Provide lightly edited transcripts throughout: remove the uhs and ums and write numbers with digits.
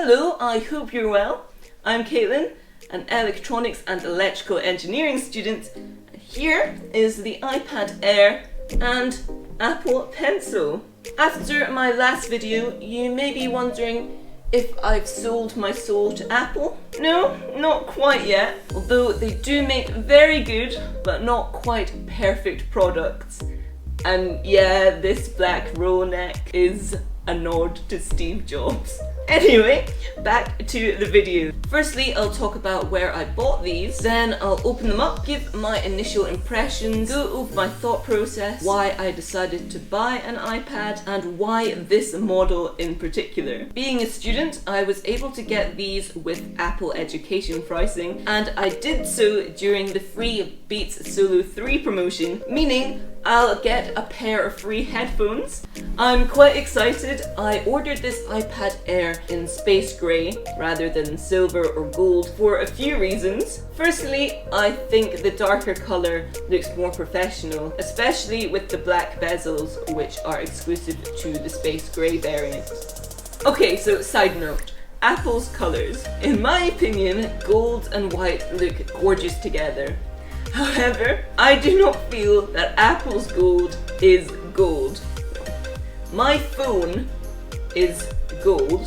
Hello, I hope you're well. I'm Caitlin, an electronics and electrical engineering student. Here is the iPad Air and Apple Pencil. After my last video, you may be wondering if I've sold my soul to Apple. No, not quite yet, although they do make very good but not quite perfect products. And yeah, this black roll neck is a nod to Steve Jobs. Anyway, back to the video. Firstly, I'll talk about where I bought these, then I'll open them up, give my initial impressions, go over my thought process, why I decided to buy an iPad, and why this model in particular. Being a student, I was able to get these with Apple education pricing, and I did so during the free Beats Solo 3 promotion, meaning I'll get a pair of free headphones. I'm quite excited. I ordered this iPad Air in space grey rather than silver or gold for a few reasons. Firstly, I think the darker colour looks more professional, especially with the black bezels, which are exclusive to the space grey variant. Okay, so side note. Apple's colours. In my opinion, gold and white look gorgeous together. However, I do not feel that Apple's gold is gold. My phone is gold,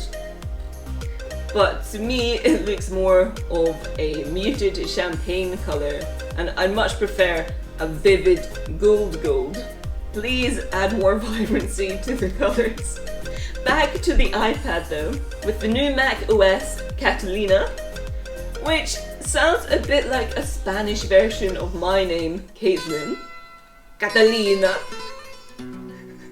but to me it looks more of a muted champagne colour, and I much prefer a vivid gold. Please add more vibrancy to the colours. Back to the iPad though, with the new Mac OS Catalina, which sounds a bit like a Spanish version of my name, Caitlin. Catalina.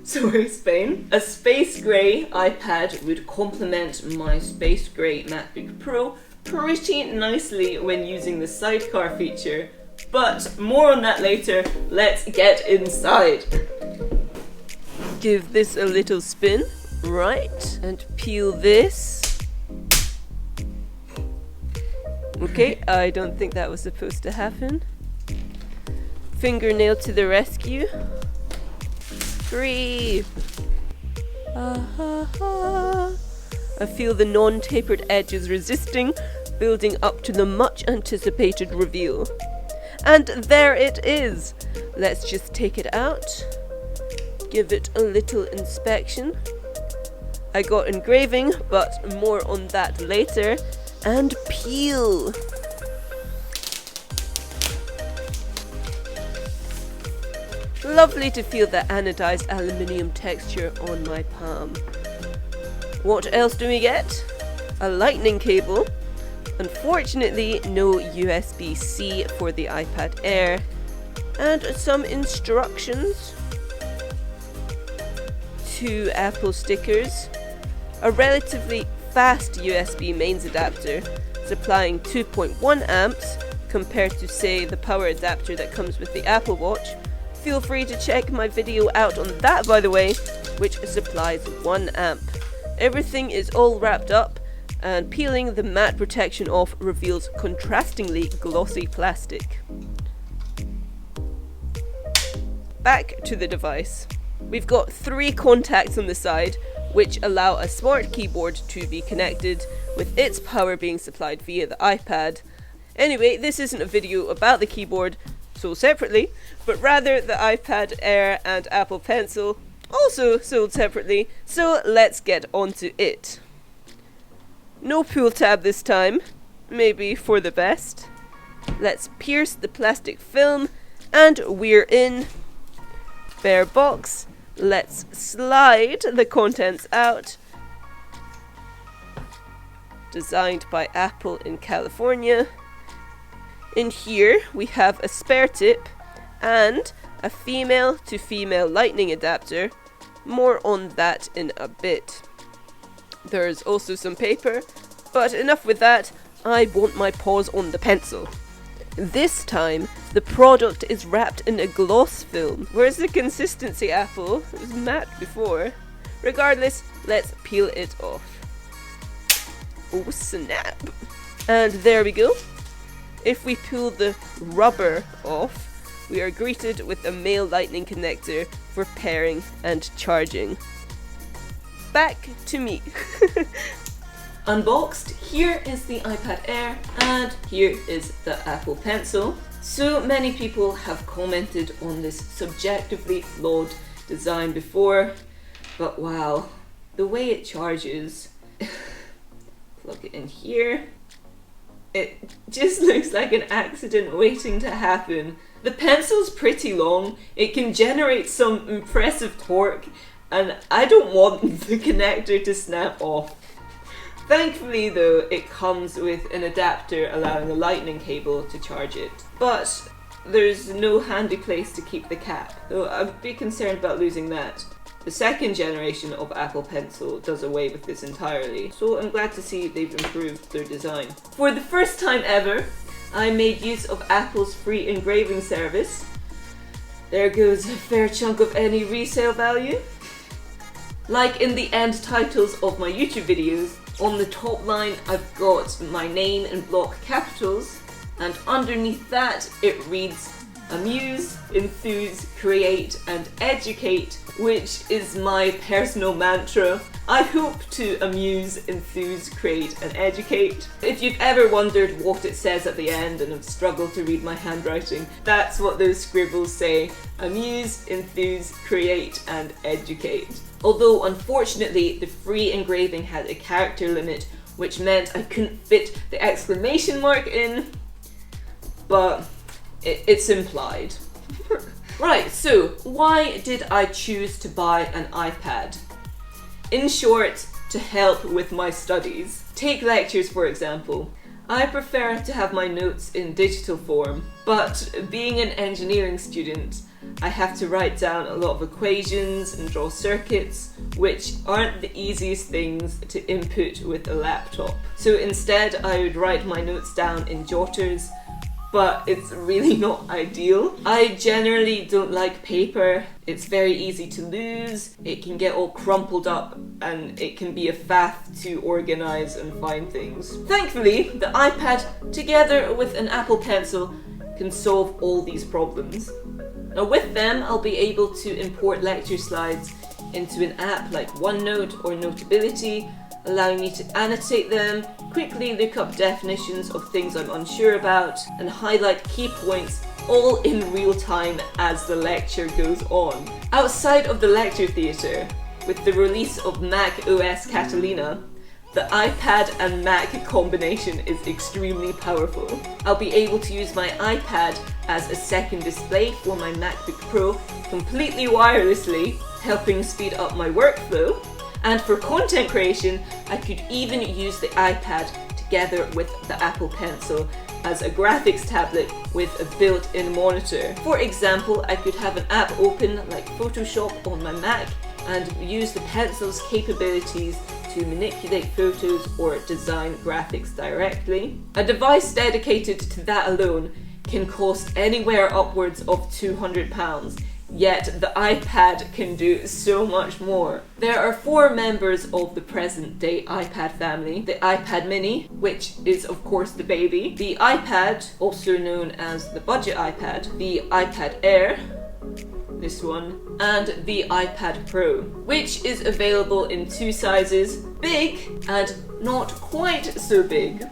Sorry, Spain. A space grey iPad would complement my space grey MacBook Pro pretty nicely when using the sidecar feature, but more on that later. Let's get inside. Give this a little spin, right, and peel this. Okay, I don't think that was supposed to happen. Fingernail to the rescue. Free! I feel the non-tapered edges resisting, building up to the much anticipated reveal. And there it is! Let's just take it out, give it a little inspection. I got engraving, but more on that later. And peel. Lovely to feel the anodized aluminium texture on my palm. What else do we get? A lightning cable. Unfortunately, no USB-C for the iPad Air. And some instructions. 2 Apple stickers. A relatively fast USB mains adapter supplying 2.1 amps compared to, say, the power adapter that comes with the Apple Watch. Feel free to check my video out on that, by the way, which supplies 1 amp. Everything is all wrapped up, and peeling the matte protection off reveals contrastingly glossy plastic. Back to the device. We've got 3 contacts on the side, which allow a smart keyboard to be connected, with its power being supplied via the iPad. Anyway, this isn't a video about the keyboard, sold separately, but rather the iPad Air and Apple Pencil, also sold separately, so let's get onto it. No pull tab this time, maybe for the best. Let's pierce the plastic film, and we're in. Bare box. Let's slide the contents out. Designed by Apple in California. In here we have a spare tip and a female to female lightning adapter. More on that in a bit. There's also some paper, but enough with that. I want my paws on the pencil. This time, the product is wrapped in a gloss film. Where's the consistency, Apple? It was matte before. Regardless, let's peel it off. Oh snap! And there we go. If we pull the rubber off, we are greeted with a male lightning connector for pairing and charging. Back to me. Unboxed, here is the iPad Air and here is the Apple Pencil. So many people have commented on this subjectively flawed design before, but wow, the way it charges, plug it in here, it just looks like an accident waiting to happen. The pencil's pretty long, it can generate some impressive torque, and I don't want the connector to snap off. Thankfully though, it comes with an adapter allowing a lightning cable to charge it. But there's no handy place to keep the cap, though I'd be concerned about losing that. The second generation of Apple Pencil does away with this entirely, so I'm glad to see they've improved their design. For the first time ever, I made use of Apple's free engraving service. There goes a fair chunk of any resale value. Like in the end titles of my YouTube videos, on the top line I've got my name in block capitals, and underneath that it reads amuse, enthuse, create and educate, which is my personal mantra. I hope to amuse, enthuse, create and educate. If you've ever wondered what it says at the end and have struggled to read my handwriting, that's what those scribbles say: amuse, enthuse, create and educate. Although unfortunately the free engraving had a character limit, which meant I couldn't fit the exclamation mark in, but it's implied. Right, so why did I choose to buy an iPad? In short, to help with my studies. Take lectures for example. I prefer to have my notes in digital form, but being an engineering student, I have to write down a lot of equations and draw circuits, which aren't the easiest things to input with a laptop. So instead I would write my notes down in jotters, but it's really not ideal. I generally don't like paper. It's very easy to lose, it can get all crumpled up, and it can be a faff to organise and find things. Thankfully, the iPad, together with an Apple Pencil, can solve all these problems. Now with them, I'll be able to import lecture slides into an app like OneNote or Notability, allowing me to annotate them, quickly look up definitions of things I'm unsure about, and highlight key points all in real time as the lecture goes on. Outside of the lecture theatre, with the release of Mac OS Catalina, the iPad and Mac combination is extremely powerful. I'll be able to use my iPad as a second display for my MacBook Pro completely wirelessly, helping speed up my workflow. And for content creation, I could even use the iPad together with the Apple Pencil as a graphics tablet with a built-in monitor. For example, I could have an app open like Photoshop on my Mac and use the pencil's capabilities to manipulate photos or design graphics directly. A device dedicated to that alone can cost anywhere upwards of £200, yet the iPad can do so much more. There are 4 members of the present day iPad family: the iPad mini, which is of course the baby, the iPad, also known as the budget iPad, the iPad Air, this one, and the iPad Pro, which is available in 2 sizes, big and not quite so big.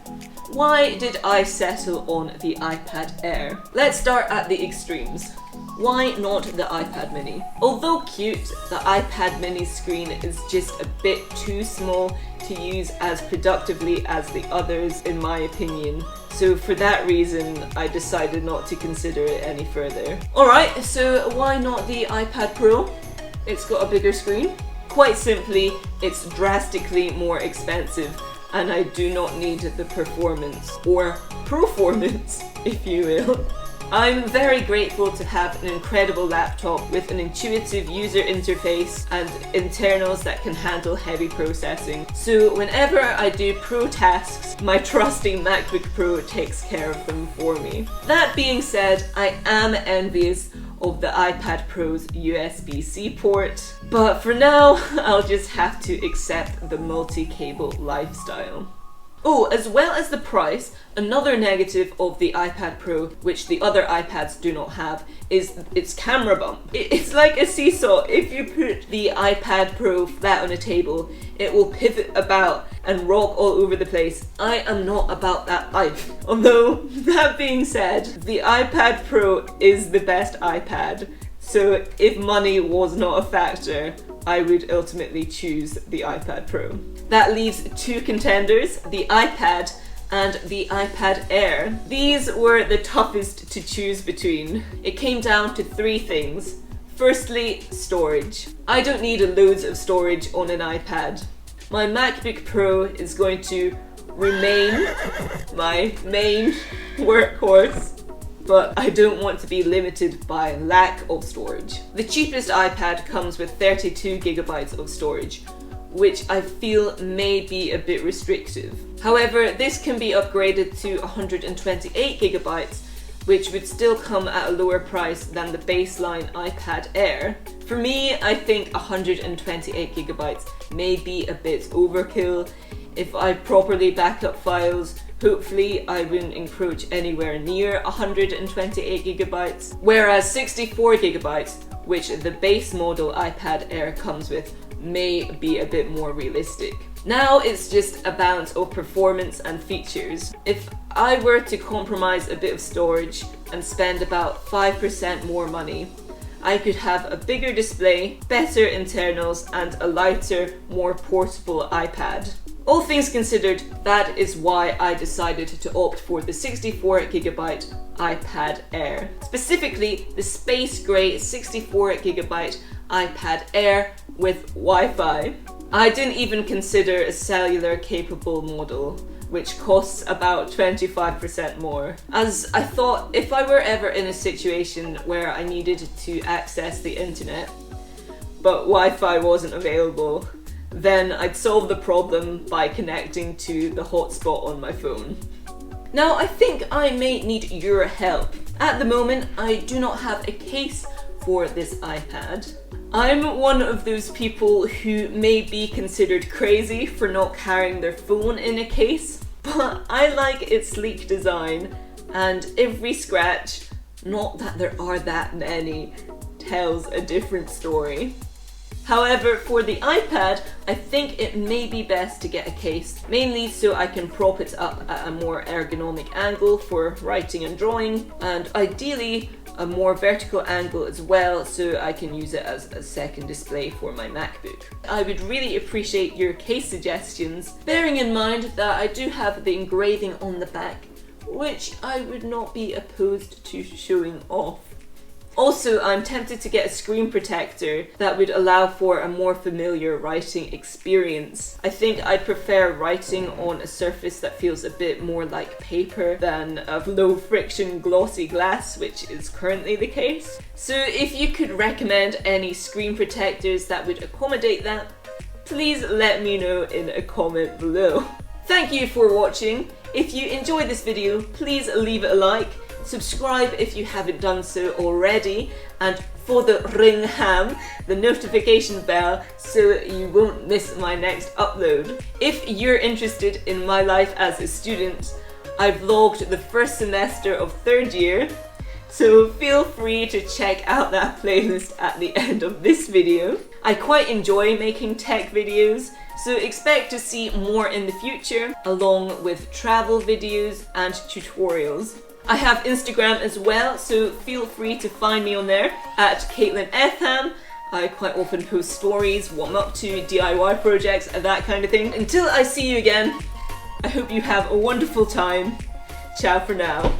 Why did I settle on the iPad Air? Let's start at the extremes. Why not the iPad mini? Although cute, the iPad mini screen is just a bit too small to use as productively as the others in my opinion. So for that reason, I decided not to consider it any further. Alright, so why not the iPad Pro? It's got a bigger screen. Quite simply, it's drastically more expensive and I do not need the performance, or performance, if you will. I'm very grateful to have an incredible laptop with an intuitive user interface and internals that can handle heavy processing. So whenever I do pro tasks, my trusty MacBook Pro takes care of them for me. That being said, I am envious of the iPad Pro's USB-C port, but for now I'll just have to accept the multi-cable lifestyle. Oh, as well as the price, another negative of the iPad Pro, which the other iPads do not have, is its camera bump. It's like a seesaw. If you put the iPad Pro flat on a table, it will pivot about and rock all over the place. I am not about that life. Although, that being said, the iPad Pro is the best iPad. So if money was not a factor, I would ultimately choose the iPad Pro. That leaves two contenders, the iPad and the iPad Air. These were the toughest to choose between. It came down to three things. Firstly, storage. I don't need loads of storage on an iPad. My MacBook Pro is going to remain my main workhorse, but I don't want to be limited by lack of storage. The cheapest iPad comes with 32 gigabytes of storage, which I feel may be a bit restrictive. However, this can be upgraded to 128 gigabytes, which would still come at a lower price than the baseline iPad Air. For me, I think 128 gigabytes may be a bit overkill. If I properly back up files, hopefully I wouldn't encroach anywhere near 128 gigabytes, whereas 64 gigabytes, which the base model iPad Air comes with, may be a bit more realistic. Now it's just a balance of performance and features. If I were to compromise a bit of storage and spend about 5% more money, I could have a bigger display, better internals, and a lighter, more portable iPad. All things considered, that is why I decided to opt for the 64GB iPad Air. Specifically, the space grey 64GB iPad Air with Wi-Fi. I didn't even consider a cellular capable model, which costs about 25% more, as I thought if I were ever in a situation where I needed to access the internet, but Wi-Fi wasn't available, then I'd solve the problem by connecting to the hotspot on my phone. Now I think I may need your help. At the moment, I do not have a case for this iPad. I'm one of those people who may be considered crazy for not carrying their phone in a case, but I like its sleek design, and every scratch, not that there are that many, tells a different story. However, for the iPad, I think it may be best to get a case, mainly so I can prop it up at a more ergonomic angle for writing and drawing, and ideally a more vertical angle as well, so I can use it as a second display for my MacBook. I would really appreciate your case suggestions, bearing in mind that I do have the engraving on the back, which I would not be opposed to showing off. Also, I'm tempted to get a screen protector that would allow for a more familiar writing experience. I think I'd prefer writing on a surface that feels a bit more like paper than a low friction glossy glass, which is currently the case. So if you could recommend any screen protectors that would accommodate that, please let me know in a comment below. Thank you for watching. If you enjoyed this video, please leave it a like. Subscribe if you haven't done so already, and Fotheringham the notification bell so you won't miss my next upload. If you're interested in my life as a student, I vlogged the first semester of third year, so feel free to check out that playlist at the end of this video. I quite enjoy making tech videos, so expect to see more in the future, along with travel videos and tutorials. I have Instagram as well, so feel free to find me on there at caitlinfotheringham. I quite often post stories, what I'm up to, DIY projects, and that kind of thing. Until I see you again, I hope you have a wonderful time. Ciao for now.